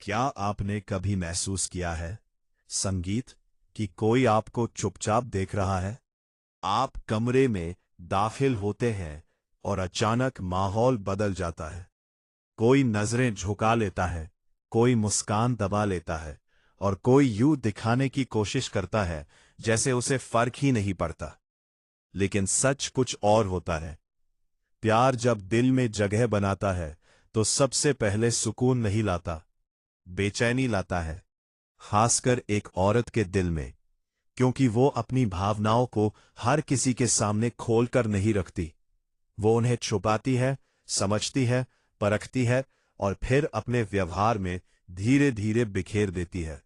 क्या आपने कभी महसूस किया है संगीत कि कोई आपको चुपचाप देख रहा है? आप कमरे में दाखिल होते हैं और अचानक माहौल बदल जाता है। कोई नजरें झुका लेता है, कोई मुस्कान दबा लेता है और कोई यूं दिखाने की कोशिश करता है जैसे उसे फर्क ही नहीं पड़ता। लेकिन सच कुछ और होता है। प्यार जब दिल में जगह बनाता है तो सबसे पहले सुकून नहीं लाता, बेचैनी लाता है। खासकर एक औरत के दिल में, क्योंकि वो अपनी भावनाओं को हर किसी के सामने खोलकर नहीं रखती। वो उन्हें छुपाती है, समझती है, परखती है और फिर अपने व्यवहार में धीरे धीरे बिखेर देती है।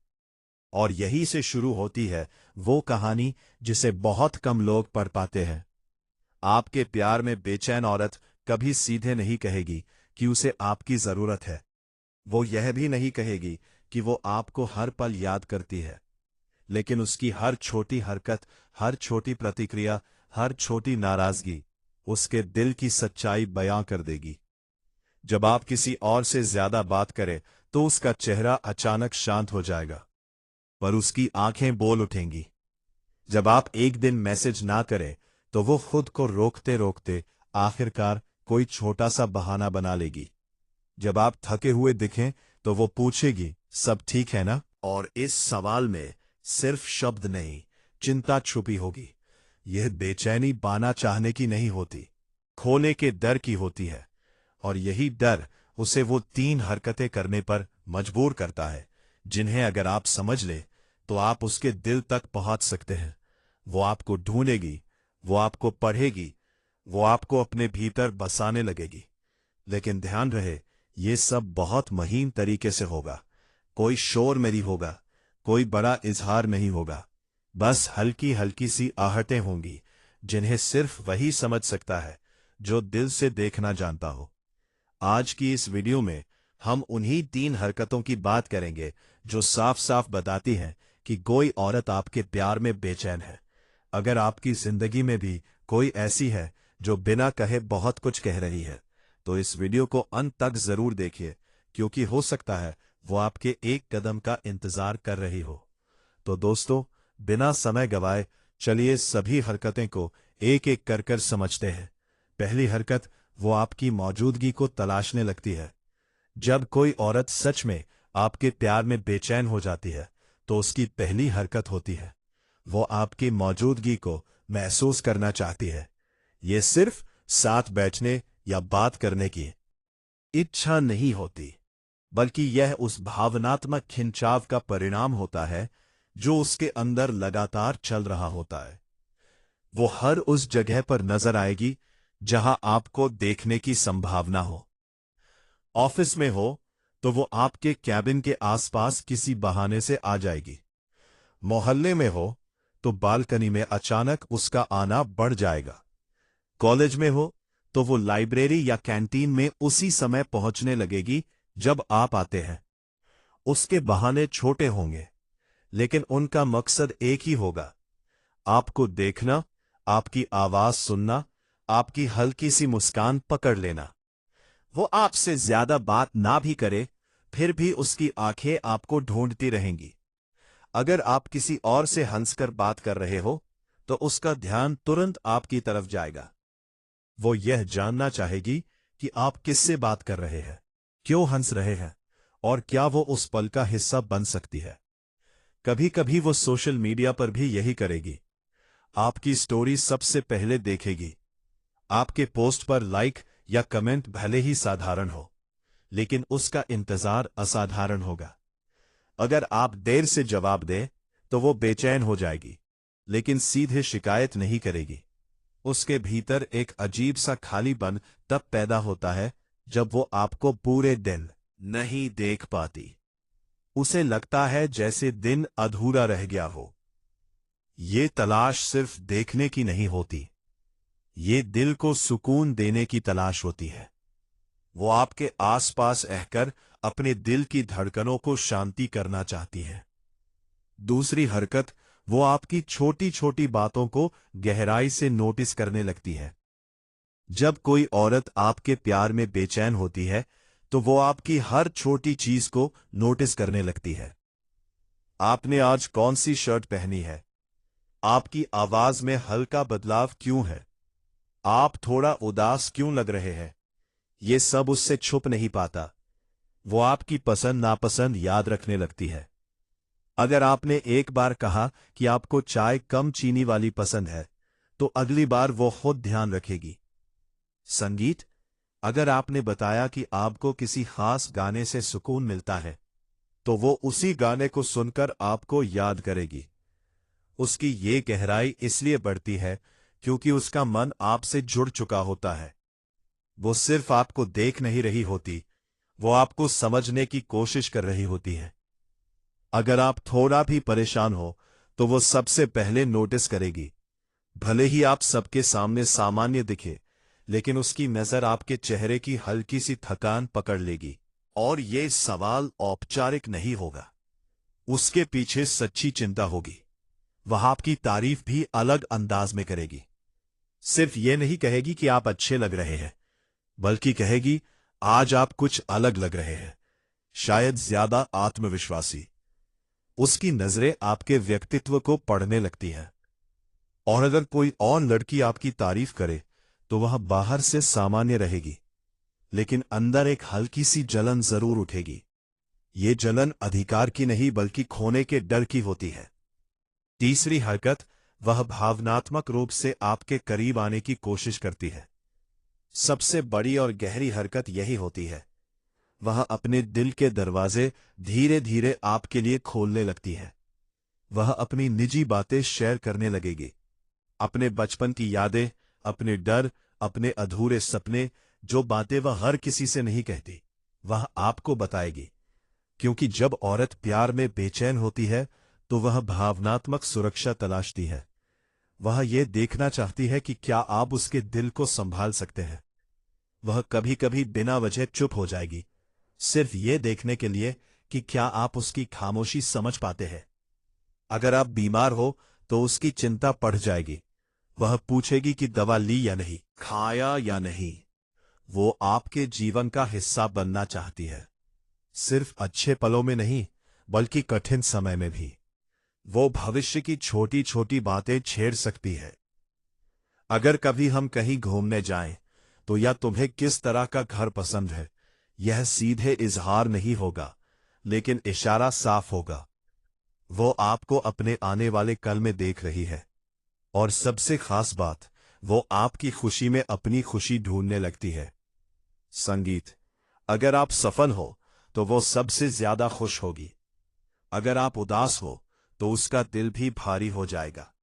और यही से शुरू होती है वो कहानी जिसे बहुत कम लोग पढ़ पाते हैं। आपके प्यार में बेचैन औरत कभी सीधे नहीं कहेगी कि उसे आपकी जरूरत है। वो यह भी नहीं कहेगी कि वो आपको हर पल याद करती है। लेकिन उसकी हर छोटी हरकत, हर छोटी प्रतिक्रिया, हर छोटी नाराजगी उसके दिल की सच्चाई बयां कर देगी। जब आप किसी और से ज्यादा बात करें तो उसका चेहरा अचानक शांत हो जाएगा, पर उसकी आंखें बोल उठेंगी। जब आप एक दिन मैसेज ना करें तो वो खुद को रोकते रोकते आखिरकार कोई छोटा सा बहाना बना लेगी। जब आप थके हुए दिखें तो वो पूछेगी, सब ठीक है ना? और इस सवाल में सिर्फ शब्द नहीं, चिंता छुपी होगी। यह बेचैनी पाना चाहने की नहीं होती, खोने के डर की होती है। और यही डर उसे वो 3 हरकतें करने पर मजबूर करता है जिन्हें अगर आप समझ ले तो आप उसके दिल तक पहुंच सकते हैं। वो आपको ढूंढेगी, वो आपको पढ़ेगी, वो आपको अपने भीतर बसाने लगेगी। लेकिन ध्यान रहे, ये सब बहुत महीन तरीके से होगा। कोई शोर नहीं होगा, कोई बड़ा इजहार नहीं होगा। बस हल्की हल्की सी आहटें होंगी जिन्हें सिर्फ वही समझ सकता है जो दिल से देखना जानता हो। आज की इस वीडियो में हम उन्हीं 3 हरकतों की बात करेंगे जो साफ साफ बताती हैं कि कोई औरत आपके प्यार में बेचैन है। अगर आपकी जिंदगी में भी कोई ऐसी है जो बिना कहे बहुत कुछ कह रही है, तो इस वीडियो को अंत तक जरूर देखिए, क्योंकि हो सकता है वो आपके एक कदम का इंतजार कर रही हो। तो दोस्तों, बिना समय गवाए चलिए सभी हरकतें को एक एक कर समझते हैं। पहली हरकत, वो आपकी मौजूदगी को तलाशने लगती है। जब कोई औरत सच में आपके प्यार में बेचैन हो जाती है तो उसकी पहली हरकत होती है, वो आपकी मौजूदगी को महसूस करना चाहती है। ये सिर्फ साथ बैठने या बात करने की इच्छा नहीं होती, बल्कि यह उस भावनात्मक खिंचाव का परिणाम होता है जो उसके अंदर लगातार चल रहा होता है। वो हर उस जगह पर नजर आएगी जहां आपको देखने की संभावना हो। ऑफिस में हो तो वो आपके कैबिन के आसपास किसी बहाने से आ जाएगी। मोहल्ले में हो तो बालकनी में अचानक उसका आना बढ़ जाएगा। कॉलेज में हो तो वो लाइब्रेरी या कैंटीन में उसी समय पहुंचने लगेगी जब आप आते हैं। उसके बहाने छोटे होंगे, लेकिन उनका मकसद एक ही होगा, आपको देखना, आपकी आवाज सुनना, आपकी हल्की सी मुस्कान पकड़ लेना। वो आपसे ज्यादा बात ना भी करे, फिर भी उसकी आंखें आपको ढूंढती रहेंगी। अगर आप किसी और से हंसकर बात कर रहे हो तो उसका ध्यान तुरंत आपकी तरफ जाएगा। वो यह जानना चाहेगी कि आप किससे बात कर रहे हैं, क्यों हंस रहे हैं और क्या वो उस पल का हिस्सा बन सकती है। कभी कभी वो सोशल मीडिया पर भी यही करेगी। आपकी स्टोरी सबसे पहले देखेगी। आपके पोस्ट पर लाइक या कमेंट भले ही साधारण हो, लेकिन उसका इंतजार असाधारण होगा। अगर आप देर से जवाब दें तो वो बेचैन हो जाएगी, लेकिन सीधे शिकायत नहीं करेगी। उसके भीतर एक अजीब सा खालीपन तब पैदा होता है जब वो आपको पूरे दिन नहीं देख पाती। उसे लगता है जैसे दिन अधूरा रह गया हो। ये तलाश सिर्फ देखने की नहीं होती, ये दिल को सुकून देने की तलाश होती है। वो आपके आसपास रहकर अपने दिल की धड़कनों को शांति करना चाहती है। दूसरी हरकत, वो आपकी छोटी छोटी बातों को गहराई से नोटिस करने लगती है। जब कोई औरत आपके प्यार में बेचैन होती है तो वो आपकी हर छोटी चीज को नोटिस करने लगती है। आपने आज कौन सी शर्ट पहनी है? आपकी आवाज में हल्का बदलाव क्यों है? आप थोड़ा उदास क्यों लग रहे हैं? ये सब उससे छुप नहीं पाता। वो आपकी पसंद नापसंद याद रखने लगती है। अगर आपने एक बार कहा कि आपको चाय कम चीनी वाली पसंद है, तो अगली बार वो खुद ध्यान रखेगी। संगीत, अगर आपने बताया कि आपको किसी खास गाने से सुकून मिलता है, तो वो उसी गाने को सुनकर आपको याद करेगी। उसकी ये गहराई इसलिए बढ़ती है क्योंकि उसका मन आपसे जुड़ चुका होता है। वो सिर्फ आपको देख नहीं रही होती, वो आपको समझने की कोशिश कर रही होती है। अगर आप थोड़ा भी परेशान हो, तो वो सबसे पहले नोटिस करेगी। भले ही आप सबके सामने सामान्य दिखे, लेकिन उसकी नजर आपके चेहरे की हल्की सी थकान पकड़ लेगी। और ये सवाल औपचारिक नहीं होगा, उसके पीछे सच्ची चिंता होगी। वह आपकी तारीफ भी अलग अंदाज में करेगी। सिर्फ ये नहीं कहेगी कि आप अच्छे लग रहे हैं, बल्कि कहेगी, आज आप कुछ अलग लग रहे हैं, शायद ज्यादा आत्मविश्वासी। उसकी नजरें आपके व्यक्तित्व को पढ़ने लगती हैं। और अगर कोई और लड़की आपकी तारीफ करे, तो वह बाहर से सामान्य रहेगी, लेकिन अंदर एक हल्की सी जलन जरूर उठेगी। ये जलन अधिकार की नहीं, बल्कि खोने के डर की होती है। तीसरी हरकत, वह भावनात्मक रूप से आपके करीब आने की कोशिश करती है। सबसे बड़ी और गहरी हरकत यही होती है। वह अपने दिल के दरवाजे धीरे धीरे आपके लिए खोलने लगती है। वह अपनी निजी बातें शेयर करने लगेगी। अपने बचपन की यादें, अपने डर, अपने अधूरे सपने, जो बातें वह हर किसी से नहीं कहती, वह आपको बताएगी। क्योंकि जब औरत प्यार में बेचैन होती है, तो वह भावनात्मक सुरक्षा तलाशती है। वह यह देखना चाहती है कि क्या आप उसके दिल को संभाल सकते हैं। वह कभी कभी बिना वजह चुप हो जाएगी, सिर्फ ये देखने के लिए कि क्या आप उसकी खामोशी समझ पाते हैं। अगर आप बीमार हो, तो उसकी चिंता बढ़ जाएगी। वह पूछेगी कि दवा ली या नहीं, खाया या नहीं। वो आपके जीवन का हिस्सा बनना चाहती है, सिर्फ अच्छे पलों में नहीं, बल्कि कठिन समय में भी। वो भविष्य की छोटी छोटी बातें छेड़ सकती है। अगर कभी हम कहीं घूमने जाएं, तो या तुम्हें किस तरह का घर पसंद है, यह सीधे इजहार नहीं होगा, लेकिन इशारा साफ होगा। वो आपको अपने आने वाले कल में देख रही है। और सबसे खास बात, वो आपकी खुशी में अपनी खुशी ढूंढने लगती है। संगीत, अगर आप सफल हो, तो वो सबसे ज्यादा खुश होगी। अगर आप उदास हो, तो उसका दिल भी भारी हो जाएगा।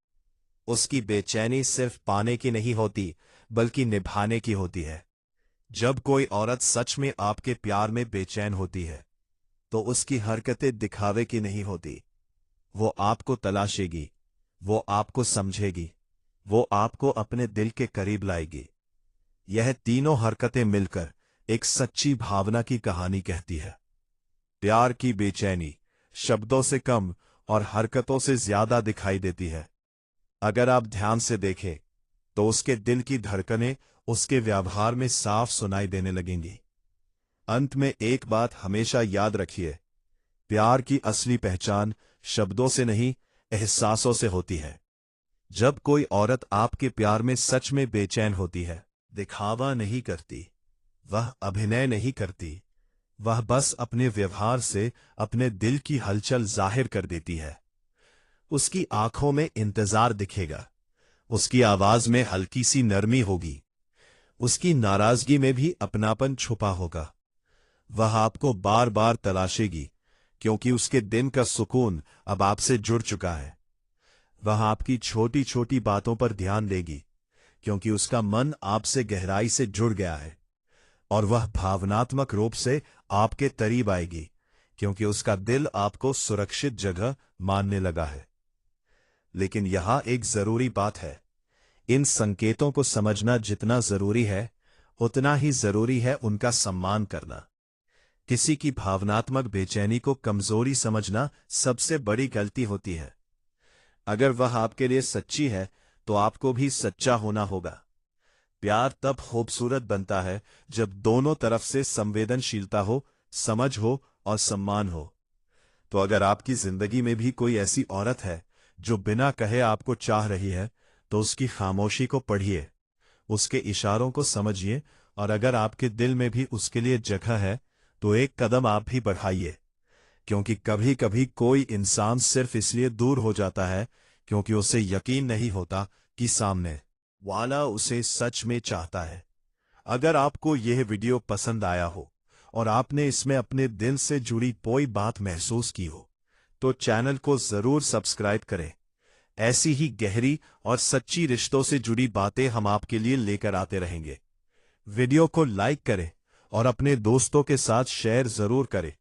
उसकी बेचैनी सिर्फ पाने की नहीं होती, बल्कि निभाने की होती है। जब कोई औरत सच में आपके प्यार में बेचैन होती है, तो उसकी हरकतें दिखावे की नहीं होती। वो आपको तलाशेगी, वो आपको समझेगी, वो आपको अपने दिल के करीब लाएगी। यह तीनों हरकतें मिलकर एक सच्ची भावना की कहानी कहती है। प्यार की बेचैनी शब्दों से कम और हरकतों से ज्यादा दिखाई देती है। अगर आप ध्यान से देखें, तो उसके दिल की धड़कनें उसके व्यवहार में साफ सुनाई देने लगेंगी। अंत में एक बात हमेशा याद रखिए, प्यार की असली पहचान शब्दों से नहीं, एहसासों से होती है। जब कोई औरत आपके प्यार में सच में बेचैन होती है, दिखावा नहीं करती, वह अभिनय नहीं करती, वह बस अपने व्यवहार से अपने दिल की हलचल जाहिर कर देती है। उसकी आंखों में इंतजार दिखेगा, उसकी आवाज में हल्की सी नरमी होगी, उसकी नाराजगी में भी अपनापन छुपा होगा। वह आपको बार बार तलाशेगी, क्योंकि उसके दिन का सुकून अब आपसे जुड़ चुका है। वह आपकी छोटी छोटी बातों पर ध्यान देगी, क्योंकि उसका मन आपसे गहराई से जुड़ गया है। और वह भावनात्मक रूप से आपके करीब आएगी, क्योंकि उसका दिल आपको सुरक्षित जगह मानने लगा है। लेकिन यहां एक जरूरी बात है, इन संकेतों को समझना जितना जरूरी है, उतना ही जरूरी है उनका सम्मान करना। किसी की भावनात्मक बेचैनी को कमजोरी समझना सबसे बड़ी गलती होती है। अगर वह आपके लिए सच्ची है, तो आपको भी सच्चा होना होगा। प्यार तब खूबसूरत बनता है जब दोनों तरफ से संवेदनशीलता हो, समझ हो और सम्मान हो। तो अगर आपकी जिंदगी में भी कोई ऐसी औरत है जो बिना कहे आपको चाह रही है, तो उसकी खामोशी को पढ़िए, उसके इशारों को समझिए, और अगर आपके दिल में भी उसके लिए जगह है तो एक कदम आप भी बढ़ाइए। क्योंकि कभी कभी कोई इंसान सिर्फ इसलिए दूर हो जाता है क्योंकि उसे यकीन नहीं होता कि सामने वाला उसे सच में चाहता है। अगर आपको यह वीडियो पसंद आया हो और आपने इसमें अपने दिल से जुड़ी कोई बात महसूस की हो, तो चैनल को जरूर सब्सक्राइब करें। ऐसी ही गहरी और सच्ची रिश्तों से जुड़ी बातें हम आपके लिए लेकर आते रहेंगे। वीडियो को लाइक करें और अपने दोस्तों के साथ शेयर जरूर करें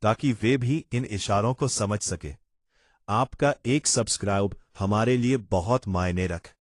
ताकि वे भी इन इशारों को समझ सके। आपका एक सब्सक्राइब हमारे लिए बहुत मायने रख